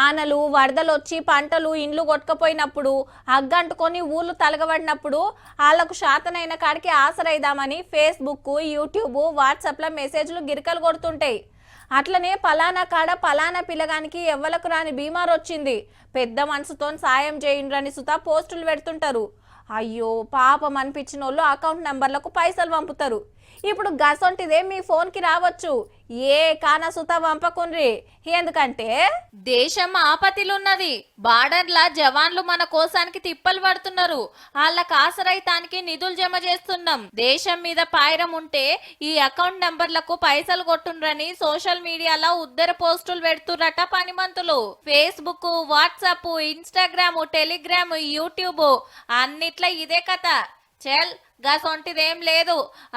ఆనలు వరదలు వచ్చి పంటలు ఇండ్లు కొట్టుకపోయినప్పుడు అగ్గంటుకొని ఊళ్ళు తలగబడినప్పుడు వాళ్లకు శాతనైన కాడికి ఆసరైదామని ఫేస్బుక్ యూట్యూబ్ వాట్సాప్లో మెసేజ్లు గిరికలు కొడుతుంటాయి. అట్లనే పలానా కాడ పలానా పిల్లగానికి ఎవ్వలకు రాని బీమార్ వచ్చింది, పెద్ద మనసుతో సాయం చేయండి సుతా పోస్టులు పెడుతుంటారు. అయ్యో పాపం అనిపించిన వాళ్ళు అకౌంట్ నెంబర్లకు పైసలు పంపుతారు. ఇప్పుడు గసొంటిదే మీ ఫోన్కి రావచ్చు, ఏ కాన సుత పంపకుండ్రి. ఎందుకంటే దేశం ఆపతిలున్నది, బార్డర్ల జవాన్లు మన కోసానికి తిప్పలు పడుతున్నారు, వాళ్ళకి ఆసరైతానికి నిధులు జమ చేస్తున్నాం. దేశం మీద పాయరం ఉంటే ఈ అకౌంట్ నెంబర్లకు పైసలు కొట్టుండ్రని సోషల్ మీడియాలో ఉద్దర పోస్టులు పెడుతుర్రట పనిమంతులు. Facebook, WhatsApp, Instagram, Telegram, YouTube అన్నిట్ల ఇదే కథ. చెల్ గసొంటిదేం లేదు.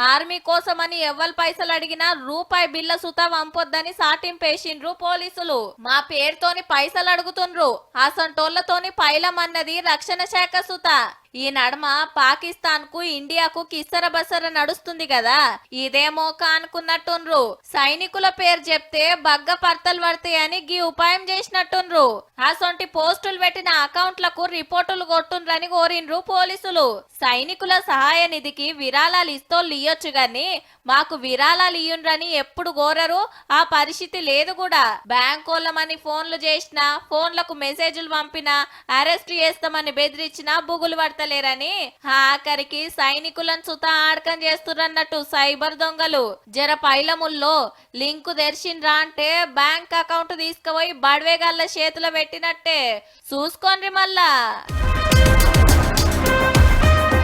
ఆర్మీ కోసమని ఎవ్వరు పైసలు అడిగినా రూపాయి బిల్ల సుత వంపొద్దని సాటింపేసిండ్రు పోలీసులు. మా పేరుతోని పైసలు అడుగుతుండ్రు, అసంటోళ్లతోని పైలమన్నది రక్షణ శాఖ సుత. ఈ నడమ పాకిస్తాన్ కు ఇండియాకు కిసర బసర నడుస్తుంది కదా, ఇదేమో అనుకున్నట్టుండ్రు. సైనికుల పేరు చెప్తే బగ్గ పర్తలు పడతాయని గీ ఉపాయం చేసినట్టుండ్రు. అసొంటి పోస్టులు పెట్టిన అకౌంట్లకు రిపోర్టులు కొట్టుండ్రని కోరిండ్రు పోలీసులు. సైనికుల సహాయ నిధికి విరాళాలు ఇస్తోళ్ళు ఇయ్యొచ్చు గాని మాకు విరాళాలు ఇయ్యుండ్రని ఎప్పుడు కోరరు, ఆ పరిస్థితి లేదు కూడా. బ్యాంకోళ్ళమని ఫోన్లు చేసినా, ఫోన్లకు మెసేజ్లు పంపినా, అరెస్ట్ చేస్తామని బెదిరించినా బుగులు పడతలేరని ఆఖరికి సైనికులను సుతా ఆడకం చేస్తున్నట్టు సైబర్ దొంగలు. జర పైలముల్లో లింకు తెరిచిండ్రా అంటే బ్యాంక్ అకౌంట్ తీసుకుపోయి బడ్వేగాళ్ళ చేతిలో పెట్టినట్టే. చూసుకోండి మళ్ళా.